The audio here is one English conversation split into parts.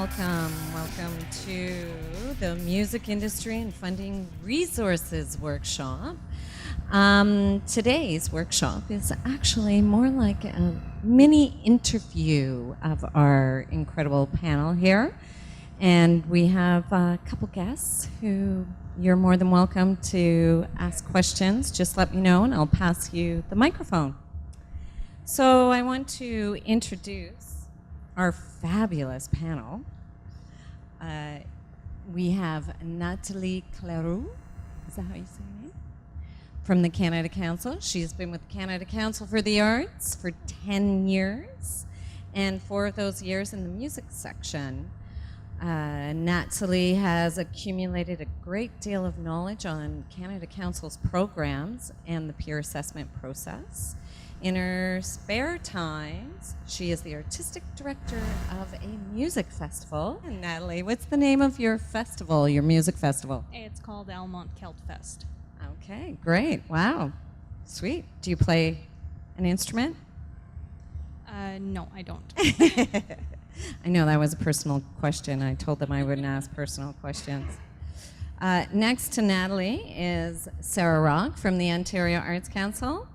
Welcome to the Music Industry and Funding Resources Workshop. Today's workshop is actually more like a mini interview of our incredible panel here. And we have a couple guests who you're more than welcome to ask questions. Just let me know and I'll pass you the microphone. So I want to introduce our fabulous panel. We have Nathalie Cleroux, is that how you say her name? From the Canada Council. She's been with the Canada Council for the Arts for 10 years, and 4 of those years in the music section. Nathalie has accumulated a great deal of knowledge on Canada Council's programs and the peer assessment process. In her spare times, she is the artistic director of a music festival. And Nathalie, what's the name of your festival, your music festival? It's called Almont Celt Fest. Okay, great. Wow. Sweet. Do you play an instrument? No, I don't. I know that was a personal question. I told them I wouldn't ask personal questions. Next to Nathalie is Sarah Rock from the Ontario Arts Council.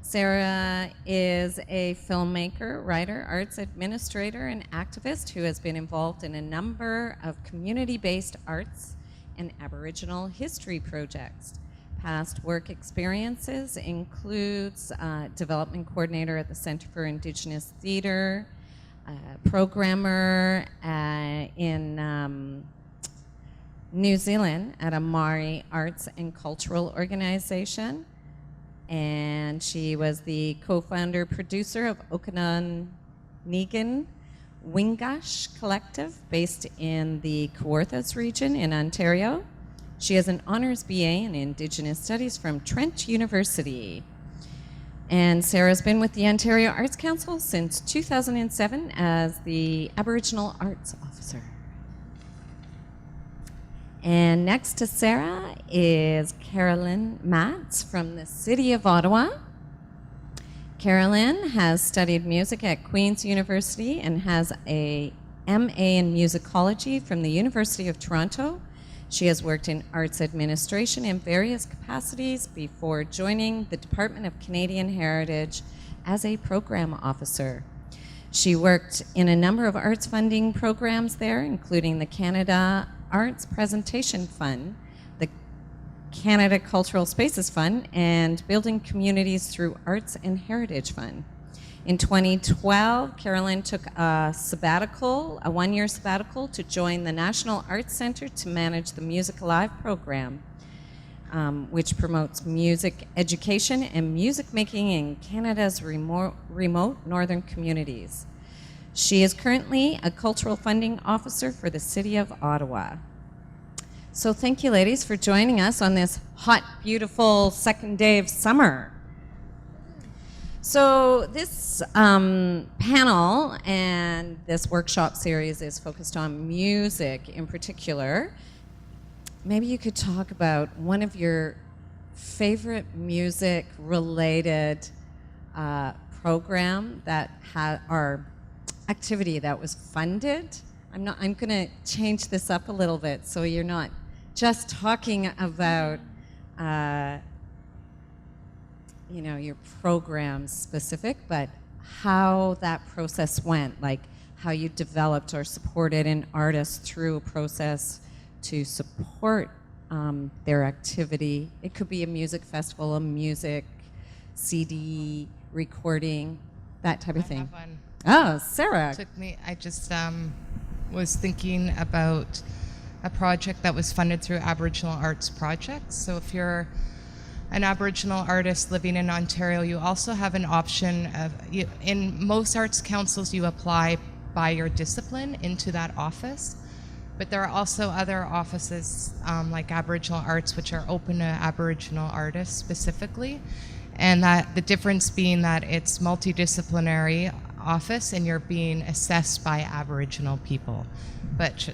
Sarah is a filmmaker, writer, arts administrator, and activist who has been involved in a number of community-based arts and Aboriginal history projects. Past work experiences includes development coordinator at the Centre for Indigenous Theatre, programmer in New Zealand at a Maori arts and cultural organization. And she was the co-founder, producer of Okanagan Wingash Collective, based in the Kawarthas region in Ontario. She has an honors BA in Indigenous Studies from Trent University. And Sarah's been with the Ontario Arts Council since 2007 as the Aboriginal Arts Officer. And next to Sarah is Carolyn Mats from the city of Ottawa. Carolyn has studied music at Queen's University and has a MA in musicology from the University of Toronto. She has worked in arts administration in various capacities before joining the Department of Canadian Heritage as a program officer. She worked in a number of arts funding programs there, including the Canada Arts Presentation Fund, the Canada Cultural Spaces Fund, and Building Communities Through Arts and Heritage Fund. In 2012, Carolyn took a sabbatical, a 1-year sabbatical, to join the National Arts Centre to manage the Music Alive program, which promotes music education and music making in Canada's remote northern communities. She is currently a cultural funding officer for the city of Ottawa. So thank you, ladies, for joining us on this hot, beautiful second day of summer. So this panel and this workshop series is focused on music in particular. Maybe you could talk about one of your favorite music-related program that or activity that was funded. I'm going to change this up a little bit so you're not just talking about your program specific, but how that process went, like how you developed or supported an artist through a process to support their activity. It could be a music festival, a music CD recording, that type of thing. I have one. Oh, Sarah. I just was thinking about a project that was funded through Aboriginal Arts Projects. So if you're an Aboriginal artist living in Ontario, you also have an option of, in most arts councils, you apply by your discipline into that office. But there are also other offices like Aboriginal Arts, which are open to Aboriginal artists specifically. And that the difference being that it's multidisciplinary office and you're being assessed by Aboriginal people. But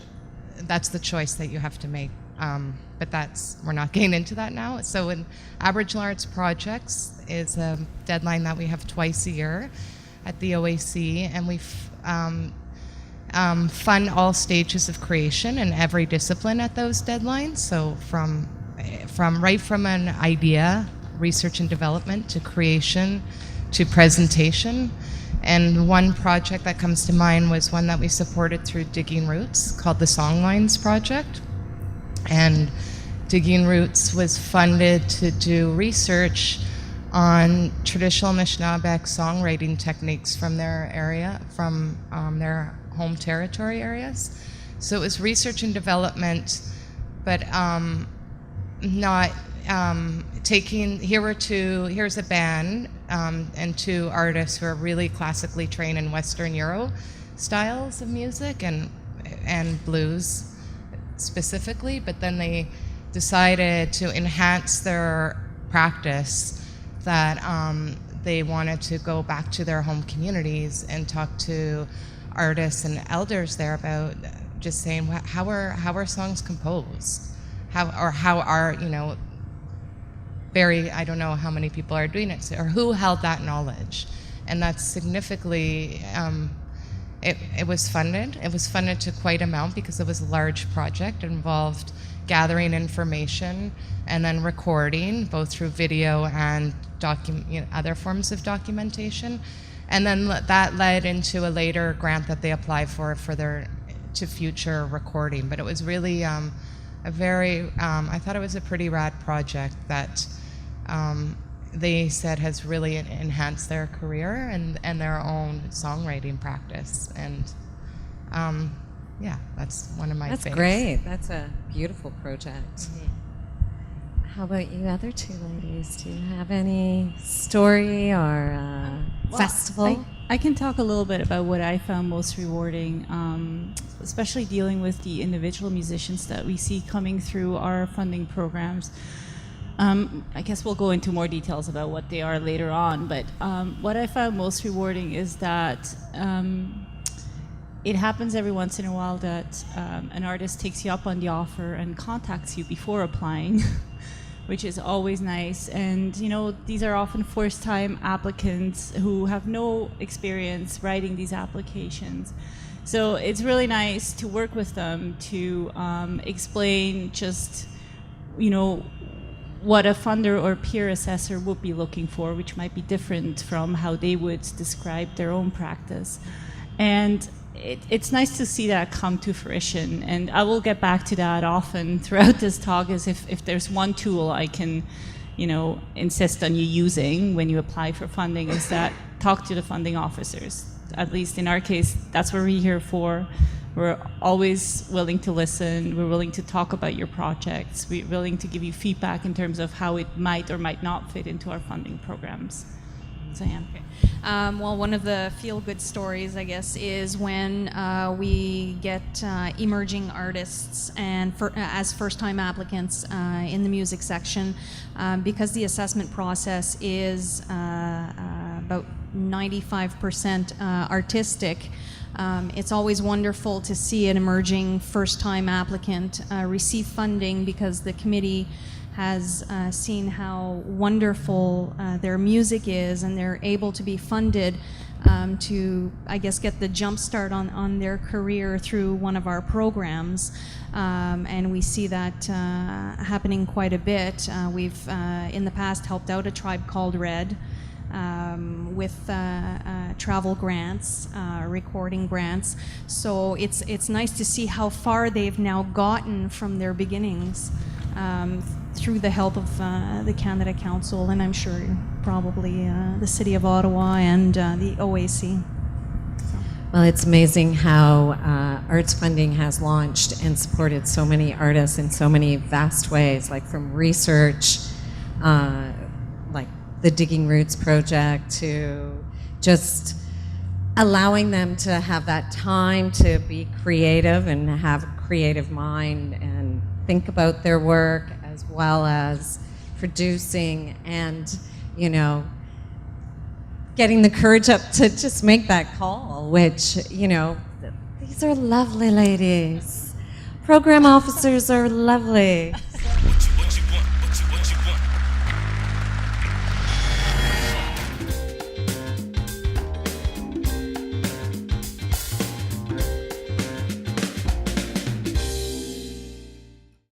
that's the choice that you have to make. But we're not getting into that now. So in Aboriginal Arts Projects is a deadline that we have twice a year at the OAC, and we've fund all stages of creation and every discipline at those deadlines. So from an idea, research and development, to creation, to presentation. And one project that comes to mind was one that we supported through Digging Roots called the Songlines Project. And Digging Roots was funded to do research on traditional Anishinaabeg songwriting techniques from their area, from their home territory areas. So it was research and development, but not taking, here's a band and two artists who are really classically trained in Western Euro styles of music and blues specifically, but then they decided to enhance their practice, that they wanted to go back to their home communities and talk to artists and elders there about just saying, how are songs composed? How are, I don't know how many people are doing it, or who held that knowledge. And that's significantly, it was funded. It was funded to quite amount because it was a large project. It involved gathering information and then recording, both through video and other forms of documentation. And then that led into a later grant that they applied for to future recording. But it was really I thought it was a pretty rad project that they said has really enhanced their career and their own songwriting practice. And yeah, that's one of my favorites. That's great. That's a beautiful project. Mm-hmm. How about you other two ladies? Do you have any story or festival? I can talk a little bit about what I found most rewarding, especially dealing with the individual musicians that we see coming through our funding programs. I guess we'll go into more details about what they are later on, but what I found most rewarding is that it happens every once in a while that an artist takes you up on the offer and contacts you before applying, which is always nice. And these are often first-time applicants who have no experience writing these applications. So it's really nice to work with them to explain just, what a funder or peer assessor would be looking for, which might be different from how they would describe their own practice. And it's nice to see that come to fruition. And I will get back to that often throughout this talk, as if there's one tool I can, insist on you using when you apply for funding, is that talk to the funding officers. At least in our case, that's what we're here for. We're always willing to listen. We're willing to talk about your projects. We're willing to give you feedback in terms of how it might or might not fit into our funding programs. So yeah. Okay. Well, one of the feel-good stories, I guess, is when we get emerging artists and as first-time applicants in the music section, because the assessment process is about 95% artistic. It's always wonderful to see an emerging first-time applicant receive funding, because the committee has seen how wonderful their music is, and they're able to be funded to, I guess, get the jump start on their career through one of our programs. And we see that happening quite a bit. We've, in the past, helped out a tribe called Red with travel grants, recording grants. So it's nice to see how far they've now gotten from their beginnings through the help of the Canada Council, and I'm sure probably the City of Ottawa and the OAC. Well, it's amazing how arts funding has launched and supported so many artists in so many vast ways, like from research, like the Digging Roots project, to just allowing them to have that time to be creative and have a creative mind and think about their work, as well as producing and, getting the courage up to just make that call, which, these are lovely ladies. Program officers are lovely.